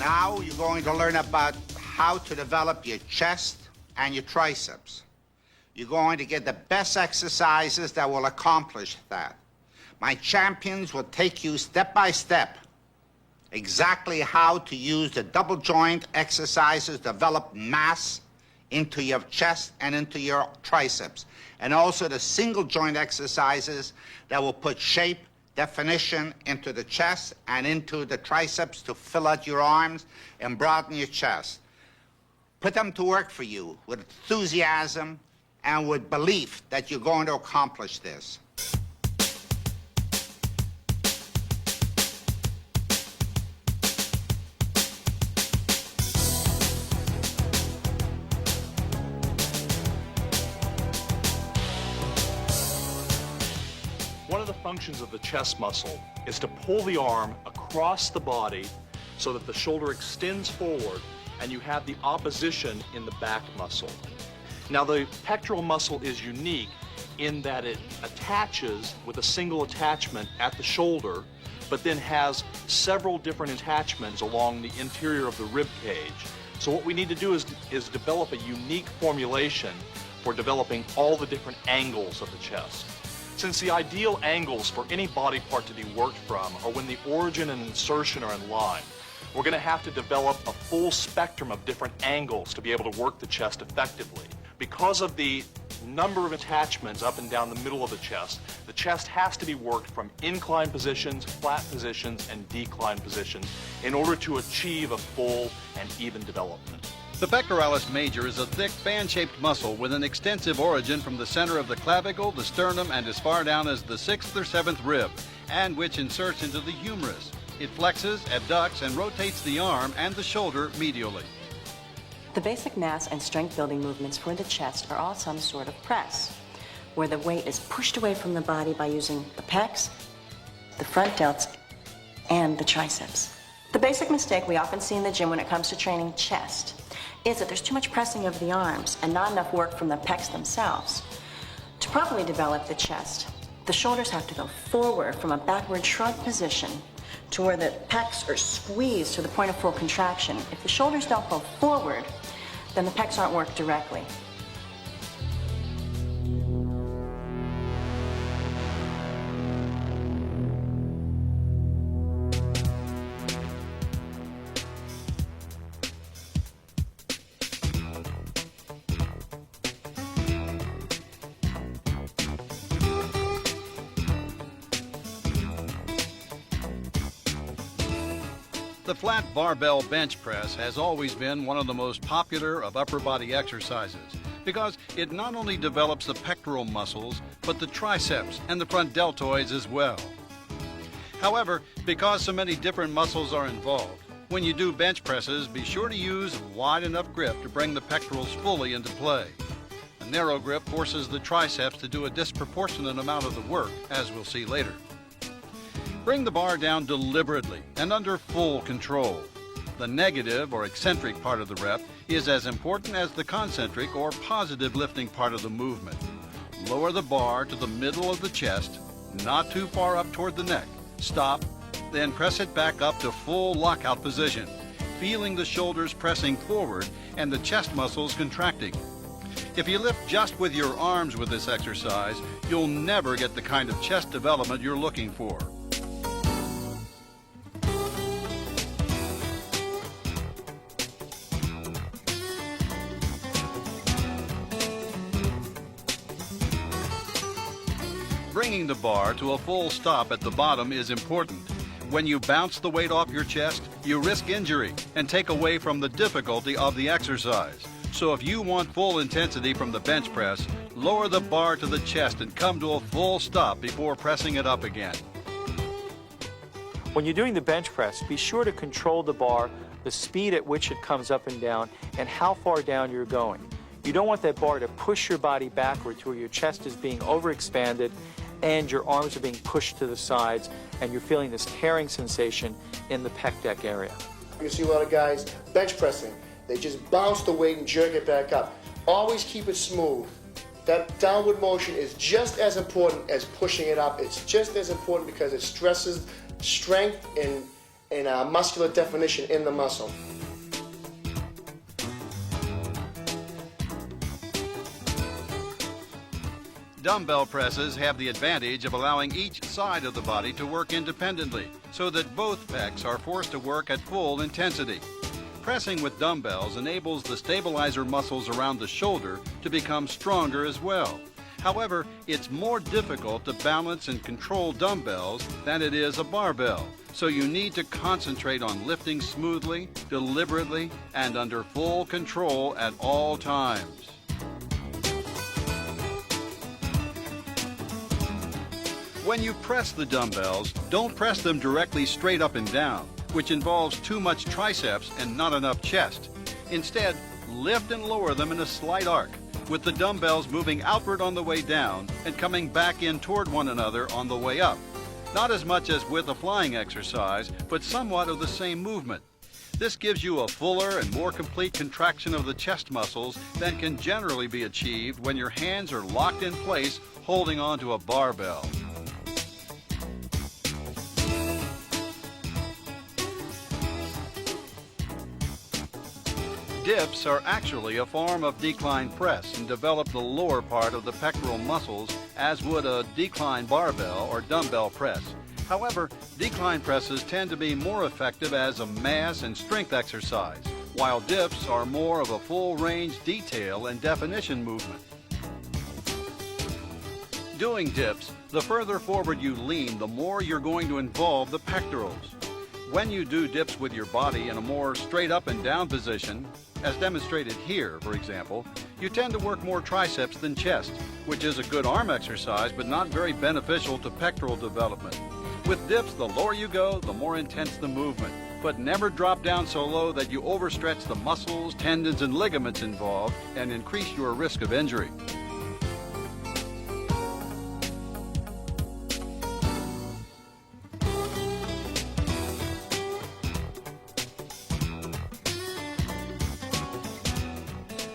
Now you're going to learn about how to develop your chest and your triceps. You're going to get the best exercises that will accomplish that. My champions will take you step by step exactly how to use the double joint exercises, develop mass into your chest and into your triceps, and also the single joint exercises that will put shape, definition into the chest and into the triceps to fill out your arms and broaden your chest. Put them to work for you with enthusiasm and with belief that you're going to accomplish this. One of the functions of the chest muscle is to pull the arm across the body so that the shoulder extends forward and you have the opposition in the back muscle. Now the pectoral muscle is unique in that it attaches with a single attachment at the shoulder, but then has several different attachments along the interior of the rib cage. So what we need to do is develop a unique formulation for developing all the different angles of the chest. Since the ideal angles for any body part to be worked from are when the origin and insertion are in line, we're going to have to develop a full spectrum of different angles to be able to work the chest effectively. Because of the number of attachments up and down the middle of the chest has to be worked from inclined positions, flat positions, and declined positions in order to achieve a full and even development. The pectoralis major is a thick fan-shaped muscle with an extensive origin from the center of the clavicle, the sternum, and as far down as the 6th or 7th rib, and which inserts into the humerus. It flexes, abducts, and rotates the arm and the shoulder medially. The basic mass and strength building movements for the chest are all some sort of press, where the weight is pushed away from the body by using the pecs, the front delts, and the triceps. The basic mistake we often see in the gym when it comes to training chest is that there's too much pressing of the arms and not enough work from the pecs themselves. To properly develop the chest, the shoulders have to go forward from a backward shrug position to where the pecs are squeezed to the point of full contraction. If the shoulders don't go forward, then the pecs aren't worked directly. The flat barbell bench press has always been one of the most popular of upper body exercises because it not only develops the pectoral muscles, but the triceps and the front deltoids as well. However, because so many different muscles are involved, when you do bench presses, be sure to use a wide enough grip to bring the pectorals fully into play. A narrow grip forces the triceps to do a disproportionate amount of the work, as we'll see later. Bring the bar down deliberately and under full control. The negative or eccentric part of the rep is as important as the concentric or positive lifting part of the movement. Lower the bar to the middle of the chest, not too far up toward the neck. Stop, then press it back up to full lockout position, feeling the shoulders pressing forward and the chest muscles contracting. If you lift just with your arms with this exercise, you'll never get the kind of chest development you're looking for. Bringing the bar to a full stop at the bottom is important. When you bounce the weight off your chest, you risk injury and take away from the difficulty of the exercise. So if you want full intensity from the bench press, lower the bar to the chest and come to a full stop before pressing it up again. When you're doing the bench press, be sure to control the bar, the speed at which it comes up and down, and how far down you're going. You don't want that bar to push your body backward to where your chest is being overexpanded and your arms are being pushed to the sides and you're feeling this tearing sensation in the pec deck area. You see a lot of guys bench pressing. They just bounce the weight and jerk it back up. Always keep it smooth. That downward motion is just as important as pushing it up. It's just as important because it stresses strength and muscular definition in the muscle. Dumbbell presses have the advantage of allowing each side of the body to work independently, so that both pecs are forced to work at full intensity. Pressing with dumbbells enables the stabilizer muscles around the shoulder to become stronger as well. However, it's more difficult to balance and control dumbbells than it is a barbell, so you need to concentrate on lifting smoothly, deliberately, and under full control at all times. When you press the dumbbells, don't press them directly straight up and down, which involves too much triceps and not enough chest. Instead, lift and lower them in a slight arc, with the dumbbells moving outward on the way down and coming back in toward one another on the way up. Not as much as with a flying exercise, but somewhat of the same movement. This gives you a fuller and more complete contraction of the chest muscles than can generally be achieved when your hands are locked in place holding onto a barbell. Dips are actually a form of decline press and develop the lower part of the pectoral muscles as would a decline barbell or dumbbell press. However, decline presses tend to be more effective as a mass and strength exercise, while dips are more of a full range detail and definition movement. Doing dips, the further forward you lean, the more you're going to involve the pectorals. When you do dips with your body in a more straight up and down position, as demonstrated here, for example, you tend to work more triceps than chest, which is a good arm exercise but not very beneficial to pectoral development. With dips, the lower you go, the more intense the movement, but never drop down so low that you overstretch the muscles, tendons, and ligaments involved and increase your risk of injury.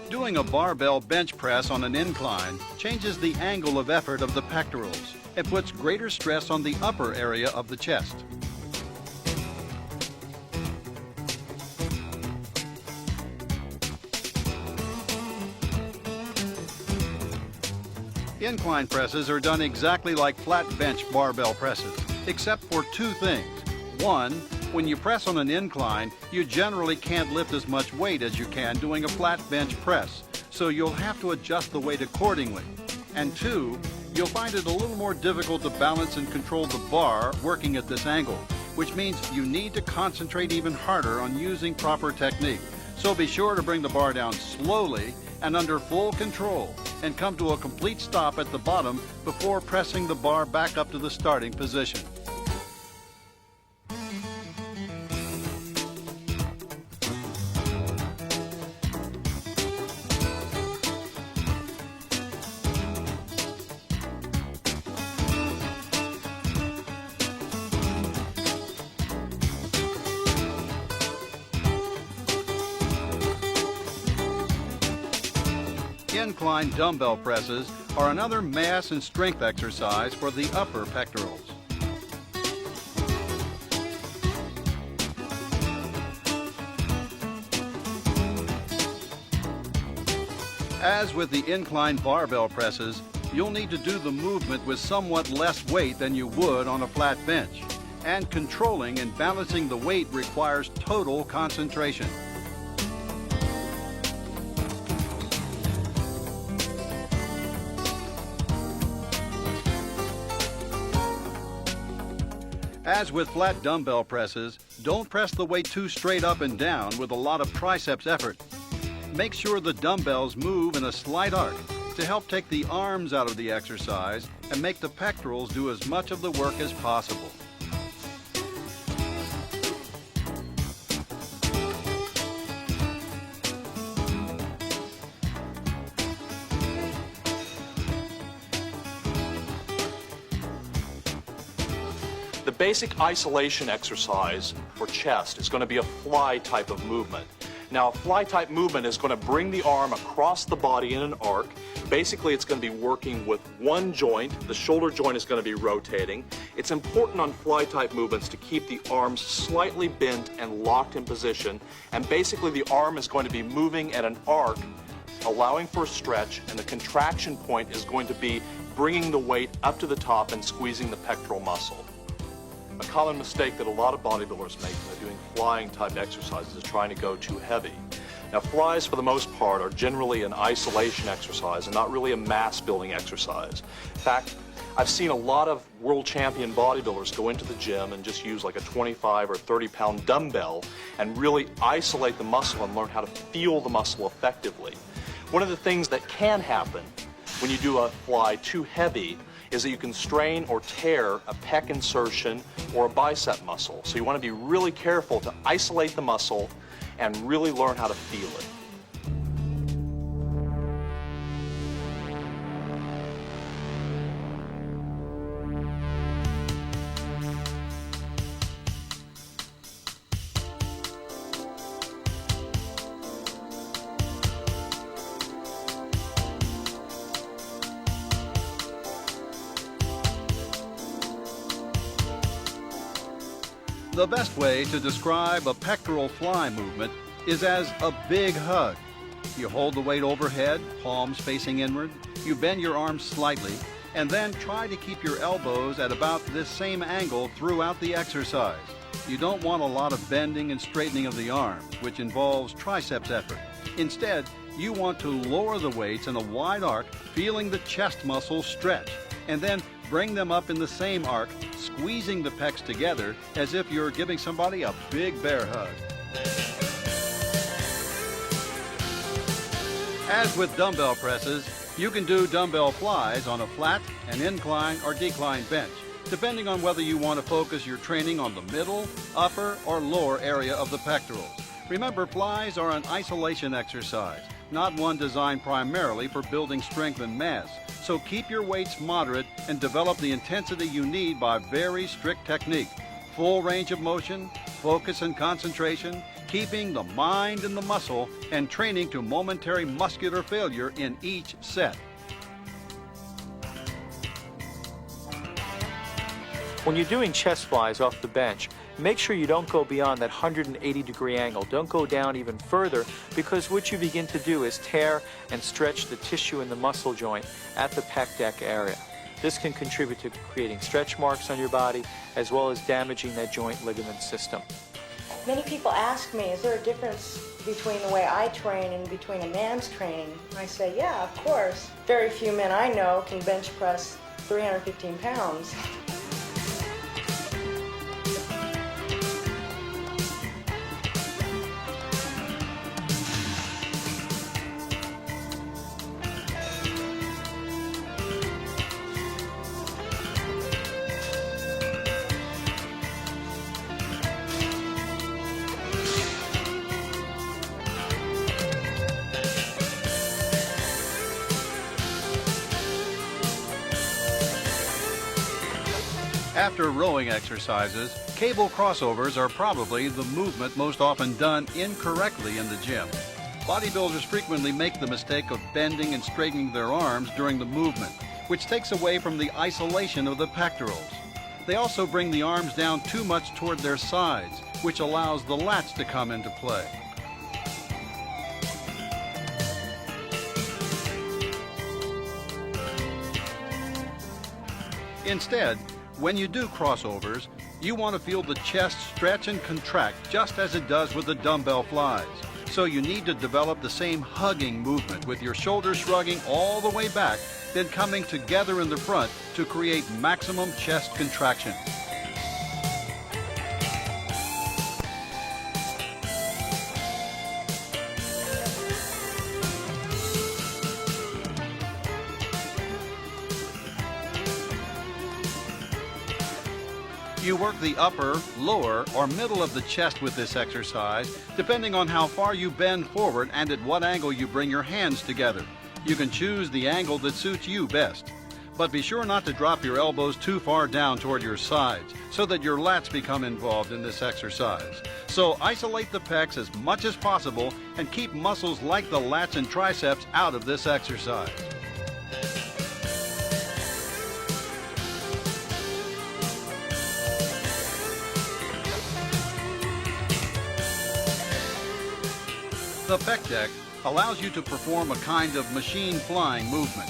Doing a barbell bench press on an incline changes the angle of effort of the pectorals and puts greater stress on the upper area of the chest. Incline presses are done exactly like flat bench barbell presses, except for two things. One, when you press on an incline, you generally can't lift as much weight as you can doing a flat bench press, so you'll have to adjust the weight accordingly. And two, you'll find it a little more difficult to balance and control the bar working at this angle, which means you need to concentrate even harder on using proper technique. So be sure to bring the bar down slowly and under full control, and come to a complete stop at the bottom before pressing the bar back up to the starting position. Incline dumbbell presses are another mass and strength exercise for the upper pectorals. As with the incline barbell presses, you'll need to do the movement with somewhat less weight than you would on a flat bench, and controlling and balancing the weight requires total concentration. As with flat dumbbell presses, don't press the weight too straight up and down with a lot of triceps effort. Make sure the dumbbells move in a slight arc to help take the arms out of the exercise and make the pectorals do as much of the work as possible. The basic isolation exercise for chest is going to be a fly type of movement. Now, a fly type movement is going to bring the arm across the body in an arc. Basically, it's going to be working with one joint. The shoulder joint is going to be rotating, It's important on fly type movements to keep the arms slightly bent and locked in position, and basically the arm is going to be moving at an arc, allowing for a stretch, and the contraction point is going to be bringing the weight up to the top and squeezing the pectoral muscle. A common mistake that a lot of bodybuilders make when they're doing flying type exercises is trying to go too heavy. Now, flies, for the most part, are generally an isolation exercise and not really a mass building exercise. In fact, I've seen a lot of world champion bodybuilders go into the gym and just use like a 25 or 30-pound dumbbell and really isolate the muscle and learn how to feel the muscle effectively. One of the things that can happen when you do a fly too heavy is that you can strain or tear a pec insertion or a bicep muscle. So you want to be really careful to isolate the muscle and really learn how to feel it. The best way to describe a pectoral fly movement is as a big hug. You hold the weight overhead, palms facing inward, you bend your arms slightly, and then try to keep your elbows at about this same angle throughout the exercise. You don't want a lot of bending and straightening of the arms, which involves triceps effort. Instead, you want to lower the weights in a wide arc, feeling the chest muscles stretch, and then bring them up in the same arc, squeezing the pecs together as if you're giving somebody a big bear hug. As with dumbbell presses, you can do dumbbell flies on a flat, an incline, or decline bench, depending on whether you want to focus your training on the middle, upper, or lower area of the pectorals. Remember, flies are an isolation exercise, not one designed primarily for building strength and mass. So keep your weights moderate and develop the intensity you need by very strict technique. Full range of motion, focus and concentration, keeping the mind in the muscle, and training to momentary muscular failure in each set. When you're doing chest flies off the bench, make sure you don't go beyond that 180-degree angle. Don't go down even further, because what you begin to do is tear and stretch the tissue in the muscle joint at the pec deck area. This can contribute to creating stretch marks on your body, as well as damaging that joint ligament system. Many people ask me, is there a difference between the way I train and between a man's training? And I say, yeah, of course. Very few men I know can bench press 315 pounds. After rowing exercises, cable crossovers are probably the movement most often done incorrectly in the gym. Bodybuilders frequently make the mistake of bending and straightening their arms during the movement, which takes away from the isolation of the pectorals. They also bring the arms down too much toward their sides, which allows the lats to come into play. Instead, when you do crossovers, you want to feel the chest stretch and contract just as it does with the dumbbell flies. So you need to develop the same hugging movement with your shoulders shrugging all the way back, then coming together in the front to create maximum chest contraction. You work the upper, lower, or middle of the chest with this exercise, depending on how far you bend forward and at what angle you bring your hands together. You can choose the angle that suits you best. But be sure not to drop your elbows too far down toward your sides, so that your lats become involved in this exercise. So isolate the pecs as much as possible and keep muscles like the lats and triceps out of this exercise. The pec deck allows you to perform a kind of machine flying movement.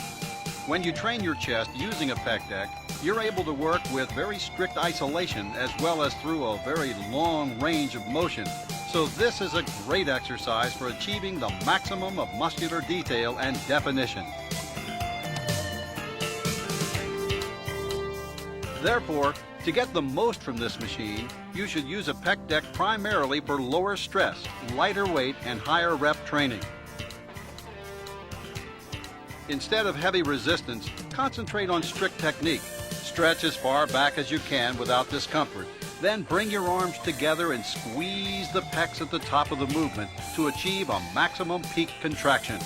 When you train your chest using a pec deck, you're able to work with very strict isolation as well as through a very long range of motion. So this is a great exercise for achieving the maximum of muscular detail and definition. Therefore, to get the most from this machine, you should use a pec deck primarily for lower stress, lighter weight, and higher rep training. Instead of heavy resistance, concentrate on strict technique. Stretch as far back as you can without discomfort. Then bring your arms together and squeeze the pecs at the top of the movement to achieve a maximum peak contraction.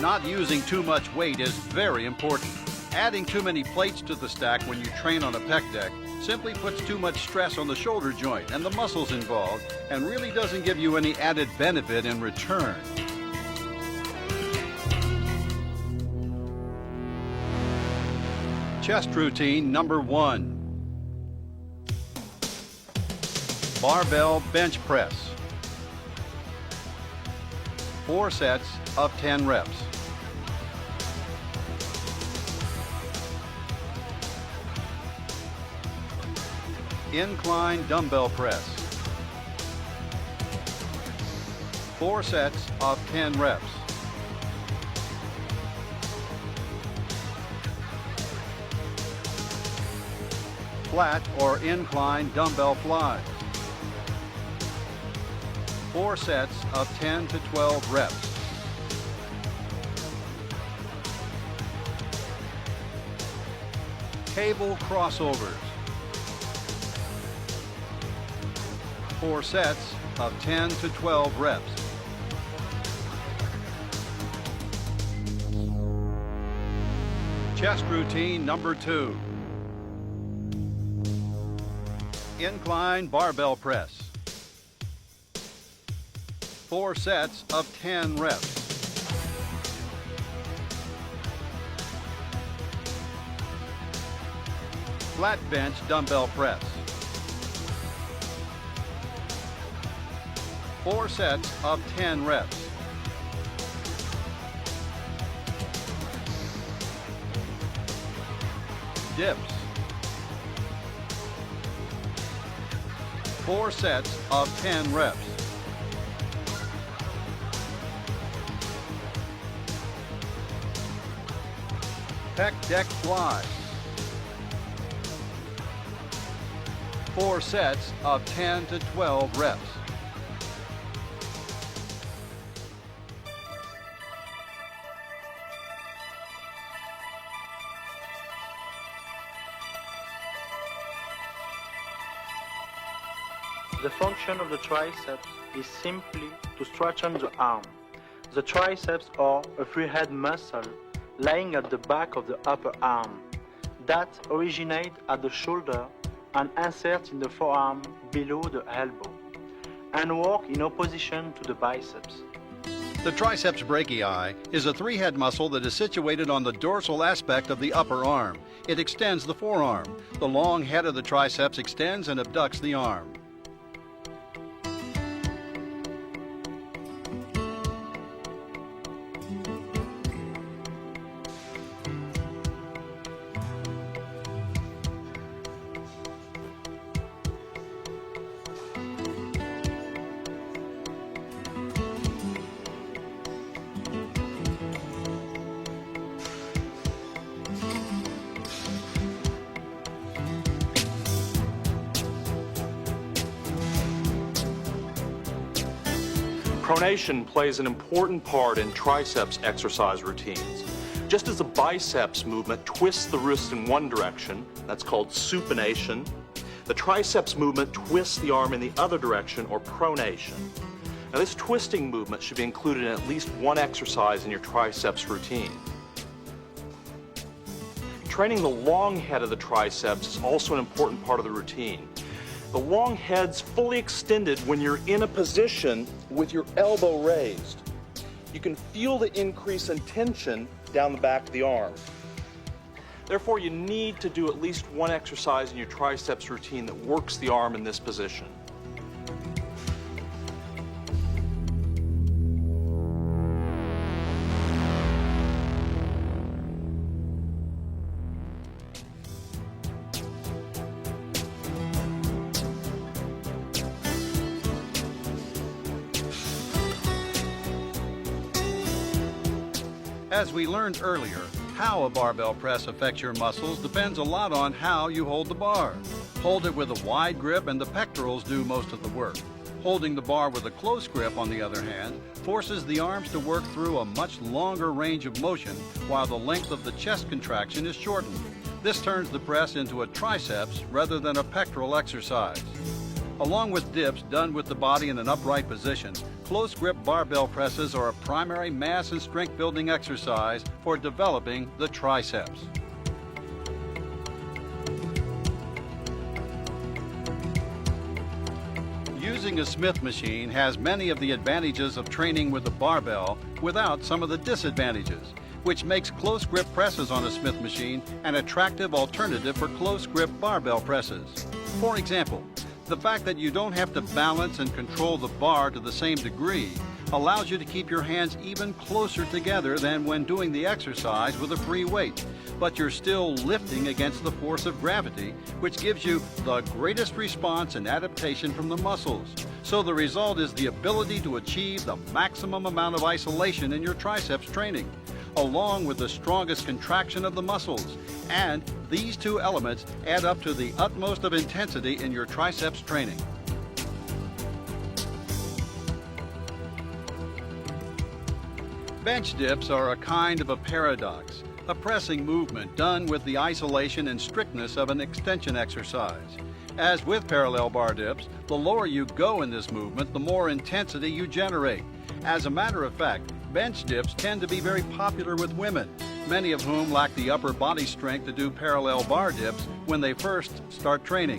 Not using too much weight is very important. Adding too many plates to the stack when you train on a pec deck simply puts too much stress on the shoulder joint and the muscles involved and really doesn't give you any added benefit in return. Chest routine number 1. Barbell bench press. 4 sets of 10 reps. Incline dumbbell press. 4 sets of 10 reps. Flat or incline dumbbell flies. 4 sets of 10 to 12 reps. Cable crossovers. 4 sets of 10 to 12 reps. Chest routine number 2. Incline barbell press. 4 sets of 10 reps. Flat bench dumbbell press. 4 sets of 10 reps. Dips. 4 sets of 10 reps. Pec deck flies. 4 sets of 10 to 12 reps. The function of the triceps is simply to stretch on the arm. The triceps are a freehand muscle lying at the back of the upper arm that originate at the shoulder and insert in the forearm below the elbow and work in opposition to the biceps. The triceps brachii is a 3-head muscle that is situated on the dorsal aspect of the upper arm. It extends the forearm. The long head of the triceps extends and abducts the arm. Pronation plays an important part in triceps exercise routines. Just as the biceps movement twists the wrist in one direction, that's called supination, the triceps movement twists the arm in the other direction, or pronation. Now, this twisting movement should be included in at least one exercise in your triceps routine. Training the long head of the triceps is also an important part of the routine. The long head's fully extended when you're in a position with your elbow raised. You can feel the increase in tension down the back of the arm. Therefore, you need to do at least one exercise in your triceps routine that works the arm in this position. As we learned earlier, how a barbell press affects your muscles depends a lot on how you hold the bar. Hold it with a wide grip and the pectorals do most of the work. Holding the bar with a close grip, on the other hand, forces the arms to work through a much longer range of motion while the length of the chest contraction is shortened. This turns the press into a triceps rather than a pectoral exercise. Along with dips done with the body in an upright position, close grip barbell presses are a primary mass and strength building exercise for developing the triceps. Using a Smith machine has many of the advantages of training with a barbell without some of the disadvantages, which makes close grip presses on a Smith machine an attractive alternative for close grip barbell presses. For example, the fact that you don't have to balance and control the bar to the same degree allows you to keep your hands even closer together than when doing the exercise with a free weight, but you're still lifting against the force of gravity, which gives you the greatest response and adaptation from the muscles. So the result is the ability to achieve the maximum amount of isolation in your triceps training, along with the strongest contraction of the muscles. And these two elements add up to the utmost of intensity in your triceps training. Bench dips are a kind of a paradox, a pressing movement done with the isolation and strictness of an extension exercise. As with parallel bar dips, the lower you go in this movement, the more intensity you generate. As a matter of fact, bench dips tend to be very popular with women, many of whom lack the upper body strength to do parallel bar dips when they first start training.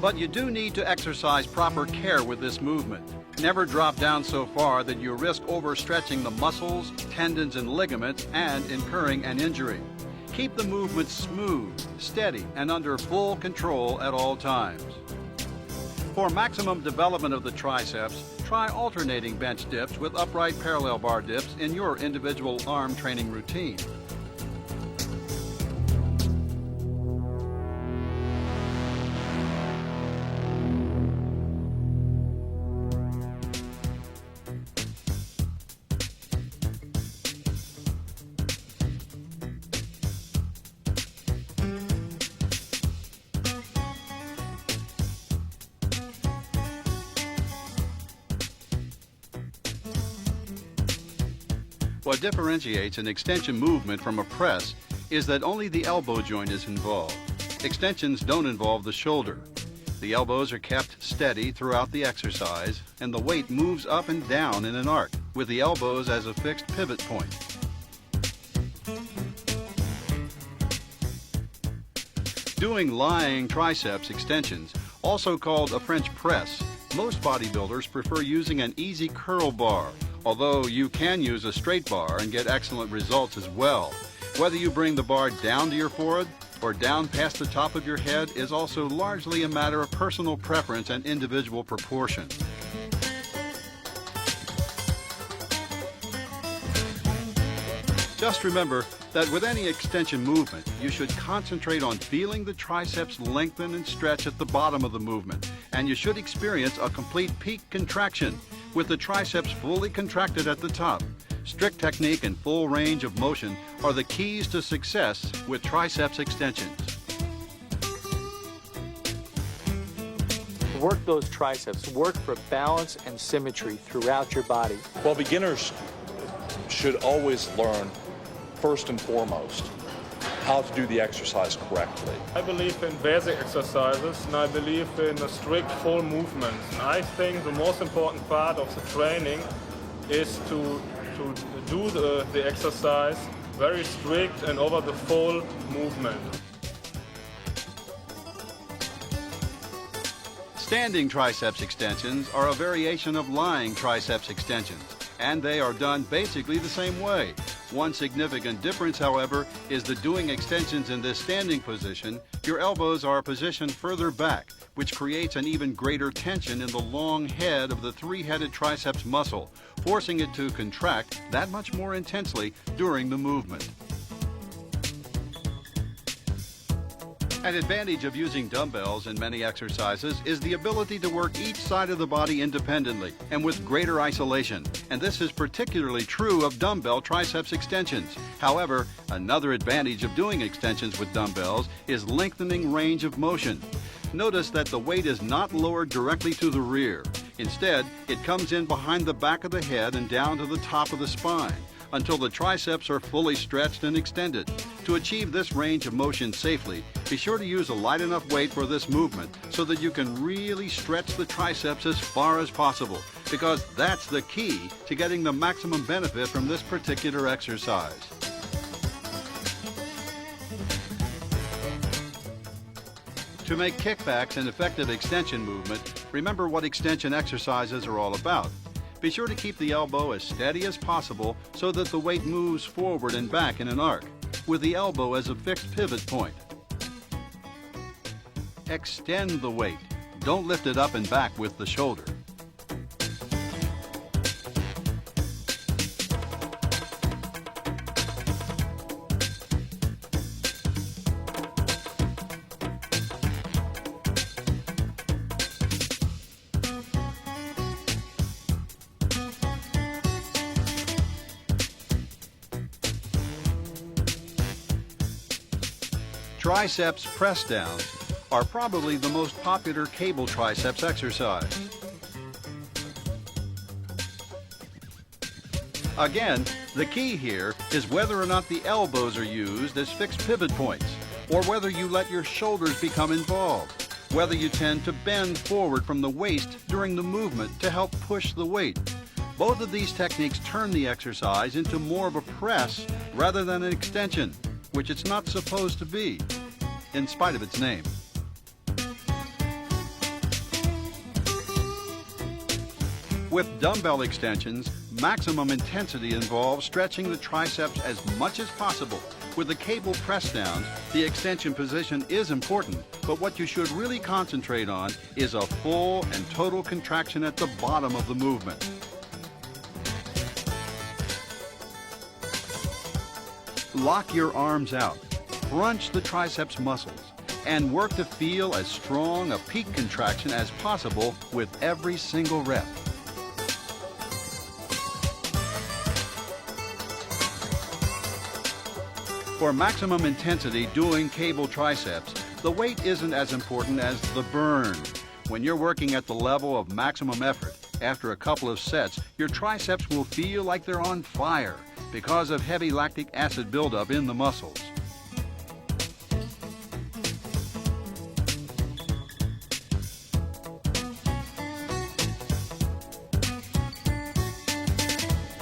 But you do need to exercise proper care with this movement. Never drop down so far that you risk overstretching the muscles, tendons, and ligaments and incurring an injury. Keep the movement smooth, steady, and under full control at all times. For maximum development of the triceps, try alternating bench dips with upright parallel bar dips in your individual arm training routine. What differentiates an extension movement from a press is that only the elbow joint is involved. Extensions don't involve the shoulder. The elbows are kept steady throughout the exercise, and the weight moves up and down in an arc, with the elbows as a fixed pivot point. Doing lying triceps extensions, also called a French press, most bodybuilders prefer using an easy curl bar, although you can use a straight bar and get excellent results as well. Whether you bring the bar down to your forehead or down past the top of your head is also largely a matter of personal preference and individual proportion. Just remember that with any extension movement, you should concentrate on feeling the triceps lengthen and stretch at the bottom of the movement, and you should experience a complete peak contraction, with the triceps fully contracted at the top. Strict technique and full range of motion are the keys to success with triceps extensions. Work those triceps. Work for balance and symmetry throughout your body. Well, beginners should always learn, first and foremost, how to do the exercise correctly. I believe in basic exercises and I believe in a strict full movement. And I think the most important part of the training is to do the exercise very strict and over the full movement. Standing triceps extensions are a variation of lying triceps extensions, and they are done basically the same way. One significant difference, however, is that doing extensions in this standing position, your elbows are positioned further back, which creates an even greater tension in the long head of the three-headed triceps muscle, forcing it to contract that much more intensely during the movement. An advantage of using dumbbells in many exercises is the ability to work each side of the body independently and with greater isolation, and this is particularly true of dumbbell triceps extensions. However, another advantage of doing extensions with dumbbells is lengthening range of motion. Notice that the weight is not lowered directly to the rear. Instead, it comes in behind the back of the head and down to the top of the spine, until the triceps are fully stretched and extended. To achieve this range of motion safely, be sure to use a light enough weight for this movement so that you can really stretch the triceps as far as possible, because that's the key to getting the maximum benefit from this particular exercise. To make kickbacks an effective extension movement, remember what extension exercises are all about. Be sure to keep the elbow as steady as possible so that the weight moves forward and back in an arc, with the elbow as a fixed pivot point. Extend the weight. Don't lift it up and back with the shoulder. Triceps press downs are probably the most popular cable triceps exercise. Again, the key here is whether or not the elbows are used as fixed pivot points, or whether you let your shoulders become involved, whether you tend to bend forward from the waist during the movement to help push the weight. Both of these techniques turn the exercise into more of a press rather than an extension, which it's not supposed to be, in spite of its name. With dumbbell extensions, maximum intensity involves stretching the triceps as much as possible. With the cable press downs, the extension position is important, but what you should really concentrate on is a full and total contraction at the bottom of the movement. Lock your arms out, crunch the triceps muscles, and work to feel as strong a peak contraction as possible with every single rep. For maximum intensity doing cable triceps, the weight isn't as important as the burn. When you're working at the level of maximum effort, after a couple of sets, your triceps will feel like they're on fire because of heavy lactic acid buildup in the muscles.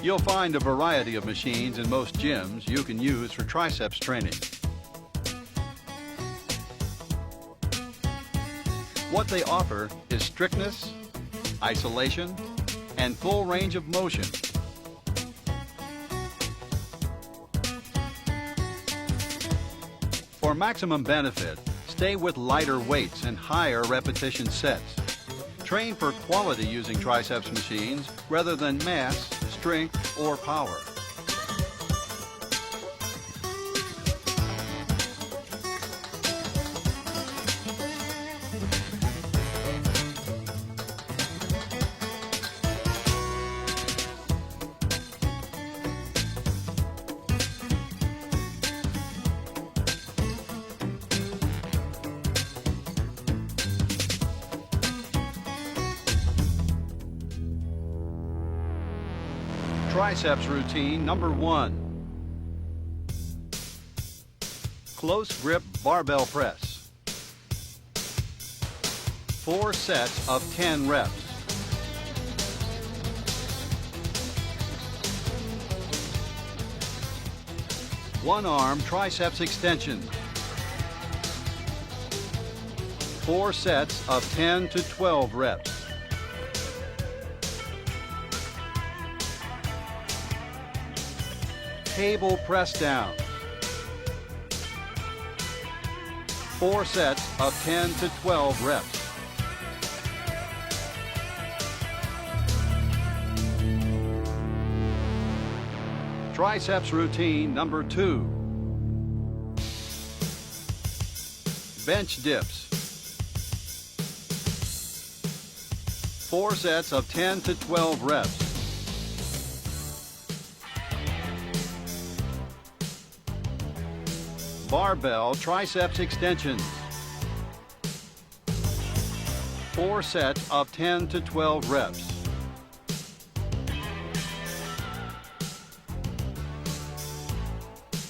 You'll find a variety of machines in most gyms you can use for triceps training. What they offer is strictness, isolation, and full range of motion. For maximum benefit, stay with lighter weights and higher repetition sets. Train for quality using triceps machines rather than mass, strength, or power. Triceps routine number 1. Close grip barbell press. 4 sets of 10 reps. One arm triceps extension. 4 sets of 10 to 12 reps. Table press down. 4 sets of 10 to 12 reps. Triceps routine number 2. Bench dips. 4 sets of 10 to 12 reps. Barbell triceps extensions. 4 sets of 10 to 12 reps.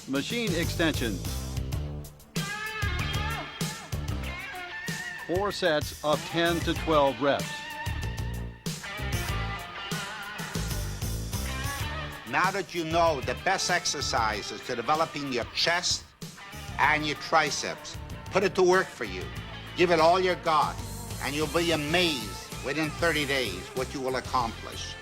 Machine extensions. 4 sets of 10 to 12 reps. Now that you know the best exercises to developing your chest and your triceps, put it to work for you. Give it all you got, and you'll be amazed within 30 days what you will accomplish.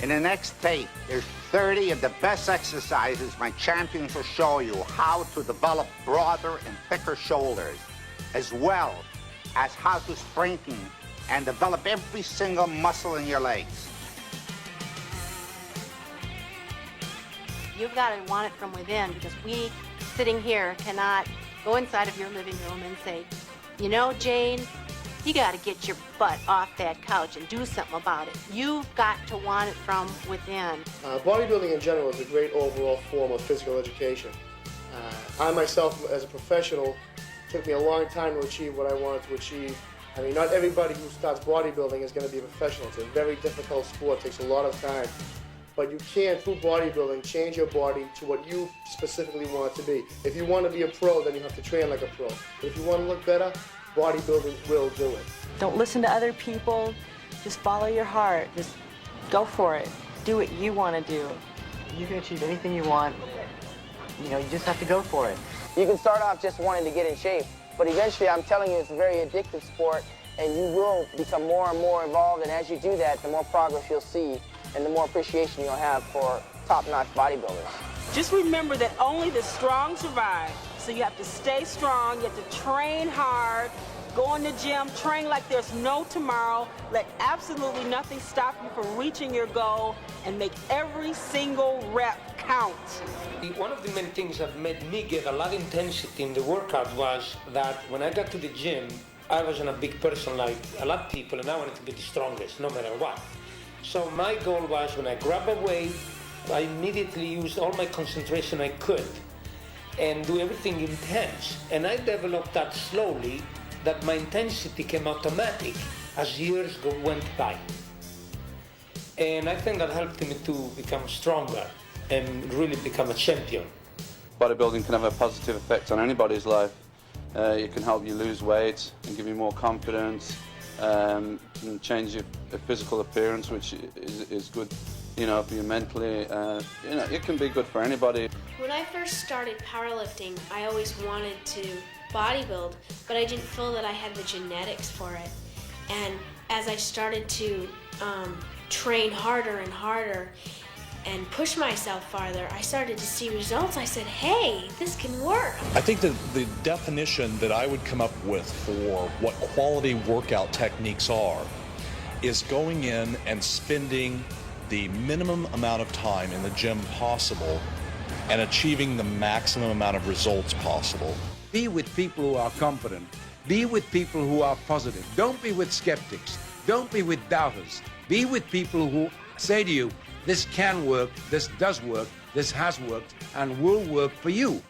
In the next tape, there's 30 of the best exercises my champions will show you how to develop broader and thicker shoulders, as well as how to strengthen and develop every single muscle in your legs. You've got to want it from within, because we, sitting here, cannot go inside of your living room and say, you know, Jane, you got to get your butt off that couch and do something about it. You've got to want it from within. Bodybuilding in general is a great overall form of physical education. I myself, as a professional, took me a long time to achieve what I wanted to achieve. I mean, not everybody who starts bodybuilding is going to be a professional. It's a very difficult sport. It takes a lot of time. But you can, through bodybuilding, change your body to what you specifically want it to be. If you want to be a pro, then you have to train like a pro. But if you want to look better, bodybuilding will do it. Don't listen to other people. Just follow your heart. Just go for it. Do what you want to do. You can achieve anything you want. You know, you just have to go for it. You can start off just wanting to get in shape, but eventually, I'm telling you, it's a very addictive sport, and you will become more and more involved, and as you do that, the more progress you'll see, and the more appreciation you'll have for top-notch bodybuilders. Just remember that only the strong survive. So you have to stay strong, you have to train hard, go in the gym, train like there's no tomorrow, let absolutely nothing stop you from reaching your goal, and make every single rep count. One of the main things that made me get a lot of intensity in the workout was that when I got to the gym, I wasn't a big person like a lot of people, and I wanted to be the strongest no matter what. So my goal was, when I grab a weight, I immediately used all my concentration I could and do everything intense. And I developed that slowly, that my intensity came automatic as years went by. And I think that helped me to become stronger and really become a champion. Bodybuilding can have a positive effect on anybody's life. It can help you lose weight and give you more confidence, and change your physical appearance, which is good, you know, for you mentally. You know, it can be good for anybody. When I first started powerlifting, I always wanted to bodybuild, but I didn't feel that I had the genetics for it. And as I started to train harder and harder and push myself farther, I started to see results. I said, hey, this can work. I think that the definition that I would come up with for what quality workout techniques are is going in and spending the minimum amount of time in the gym possible and achieving the maximum amount of results possible. Be with people who are confident. Be with people who are positive. Don't be with skeptics. Don't be with doubters. Be with people who say to you, this can work, this does work, this has worked, and will work for you.